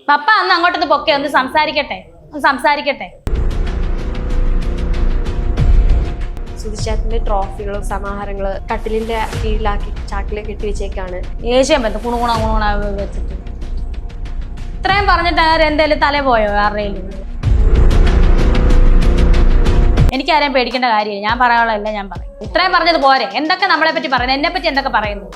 പപ്പ അന്ന് അങ്ങോട്ടൊന്ന് പൊക്കെ ഒന്ന് സംസാരിക്കട്ടെ. സുധിച്ചേട്ടന്റെ ട്രോഫികളും സമാഹാരങ്ങള് കട്ടിലിന്റെ കീഴിലാക്കി ചാക്കിലേക്ക് കെട്ടി വെച്ചേക്കാണ്. ഏഷ്യം പറ്റും കുണുകുണ വെച്ചിട്ട്. ഇത്രയും പറഞ്ഞിട്ട് എന്തേലും തല പോയോ ആരുടെയും? എനിക്കാരെയും പേടിക്കേണ്ട കാര്യമില്ല. ഞാൻ പറയാനുള്ളതല്ല ഞാൻ പറയും. ഇത്രയും പറഞ്ഞത് പോരെ. എന്തൊക്കെ നമ്മളെ പറ്റി പറയുന്നത്, എന്നെ പറ്റി എന്തൊക്കെ പറയുന്നു?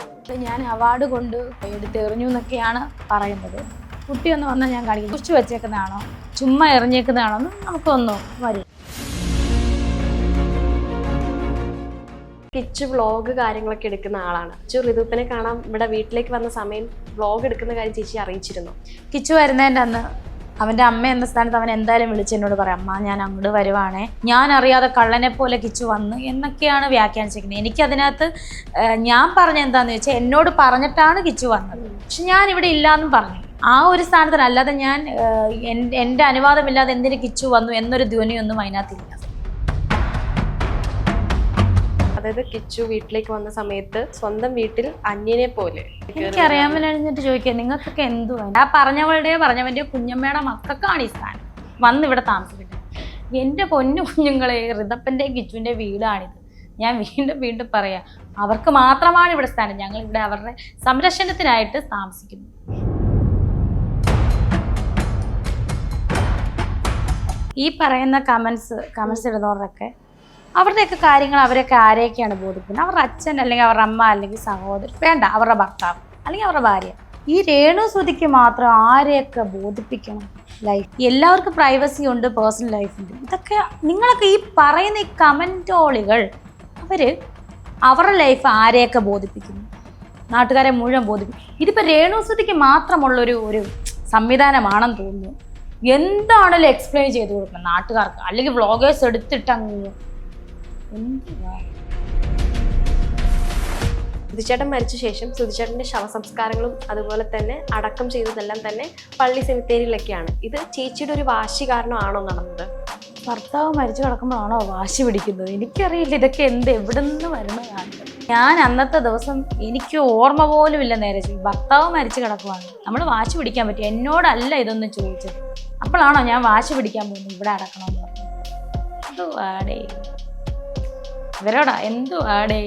ഞാൻ അവാർഡ് കൊണ്ട് എടുത്തെറിഞ്ഞു എന്നൊക്കെയാണ് പറയുന്നത്. കുട്ടി ഒന്ന് വന്നാൽ ഞാൻ കാണിക്കും. കുറിച്ച് വെച്ചേക്കുന്നതാണോ ചുമ്മാ എറിഞ്ഞേക്കുന്നതാണോ എന്ന് നമുക്കൊന്നും വരും. കിച്ചു വ്ളോഗ് കാര്യങ്ങളൊക്കെ എടുക്കുന്ന ആളാണ്. കിച്ചു ഋതുപ്പിനെ കാണാൻ ഇവിടെ വീട്ടിലേക്ക് വന്ന സമയം വ്ളോഗ് എടുക്കുന്ന കാര്യം ചേച്ചി അറിയിച്ചിരുന്നു. കിച്ചു വരുന്നതിൻ്റെ അന്ന് അവൻ്റെ അമ്മ എന്ന സ്ഥാനത്ത് അവൻ എന്തായാലും വിളിച്ചെന്നോട് പറയാം, അമ്മ ഞാൻ അങ്ങോട്ട് വരുവാണേ, ഞാൻ അറിയാതെ കള്ളനെ പോലെ കിച്ചു വന്ന് എന്നൊക്കെയാണ് വ്യാഖ്യാനിച്ചിരിക്കുന്നത്. എനിക്കതിനകത്ത് ഞാൻ പറഞ്ഞ എന്താന്ന് വെച്ചാൽ എന്നോട് പറഞ്ഞിട്ടാണ് കിച്ചു വന്നത്. പക്ഷെ ഞാൻ ഇവിടെ ഇല്ലാന്നും പറഞ്ഞു. ആ ഒരു സ്ഥാനത്തിന് അല്ലാതെ ഞാൻ എൻ്റെ അനുവാദമില്ലാതെ എന്തിന് കിച്ചു വന്നു എന്നൊരു ധ്വനിയൊന്നും അതിനകത്തില്ല. അതായത് കിച്ചു വീട്ടിലേക്ക് വന്ന സമയത്ത് സ്വന്തം വീട്ടിൽ അന്യനെ പോലെ എനിക്കറിയാൻ കഴിഞ്ഞിട്ട് ചോദിക്കുക, നിങ്ങൾക്കൊക്കെ എന്തു വേണ്ട? ആ പറഞ്ഞവൻ്റെയോ കുഞ്ഞമ്മയുടെ മക്കൾക്കാണ് ഈ സ്ഥാനം വന്ന് ഇവിടെ താമസിക്കുന്നത്. എൻ്റെ പൊന്നു കുഞ്ഞുങ്ങളെ, ഋതപ്പൻ്റെയും കിച്ചുവിൻ്റെ വീടാണിത്. ഞാൻ വീണ്ടും പറയാം, അവർക്ക് മാത്രമാണ് ഇവിടെ സ്ഥാനം. ഞങ്ങൾ ഇവിടെ അവരുടെ സംരക്ഷണത്തിനായിട്ട് താമസിക്കുന്നു. ഈ പറയുന്ന കമൻസ് ഇടുന്നവരൊക്കെ അവരുടെയൊക്കെ കാര്യങ്ങൾ അവരൊക്കെ ആരെയൊക്കെയാണ് ബോധിപ്പിക്കുന്നത്? അവരുടെ അച്ഛൻ അല്ലെങ്കിൽ അവരുടെ അമ്മ അല്ലെങ്കിൽ സഹോദരൻ, വേണ്ട അവരുടെ ഭർത്താവ് അല്ലെങ്കിൽ അവരുടെ ഭാര്യ. ഈ രേണു സുധിക്ക് മാത്രം ആരെയൊക്കെ ബോധിപ്പിക്കണം? ലൈഫ് എല്ലാവർക്കും പ്രൈവസി ഉണ്ട്, പേഴ്സണൽ ലൈഫുണ്ട്. ഇതൊക്കെ നിങ്ങളൊക്കെ ഈ പറയുന്ന ഈ കമൻറ്റോളികൾ അവരുടെ ലൈഫ് ആരെയൊക്കെ ബോധിപ്പിക്കുന്നു? നാട്ടുകാരെ മുഴുവൻ ബോധിപ്പിക്കും. ഇതിപ്പോൾ രേണു സുധിക്ക് മാത്രമുള്ളൊരു സംവിധാനമാണെന്ന് തോന്നുന്നു. എന്താണല്ലോ എക്സ്പ്ലെയിൻ ചെയ്ത് കൊടുക്കുന്നത് നാട്ടുകാർക്ക്, അല്ലെങ്കിൽ വ്ളോഗേഴ്സ് എടുത്തിട്ടങ്ങ് സുധിച്ചേട്ടൻ മരിച്ച ശേഷം സുധിച്ചേട്ടന്റെ ശവസംസ്കാരങ്ങളും അതുപോലെ തന്നെ അടക്കം ചെയ്തതെല്ലാം തന്നെ പള്ളി സെമിത്തേരിയിലൊക്കെയാണ്. ഇത് ചേച്ചിയുടെ ഒരു വാശി കാരണമാണോ നടന്നത്? ഭർത്താവ് മരിച്ചു കിടക്കുമ്പോഴാണോ വാശി പിടിക്കുന്നത്? എനിക്കറിയില്ല. ഇതൊക്കെ എവിടെ നിന്ന് വരുന്നതാണ്. ഞാൻ അന്നത്തെ ദിവസം എനിക്ക് ഓർമ്മ പോലും ഇല്ല. നേരെ ഭർത്താവ് മരിച്ചു കിടക്കുവാണ്, നമ്മൾ വാശി പിടിക്കാൻ പറ്റും? എന്നോടല്ല ഇതൊന്നും ചോദിച്ചത്. അപ്പോഴാണോ ഞാൻ വാശി പിടിക്കാൻ പോകുന്നത് ഇവിടെ അടക്കണമെന്ന് പറഞ്ഞു? എന്തുവാടേ ഇവരോടാ, എന്തുവാടേ?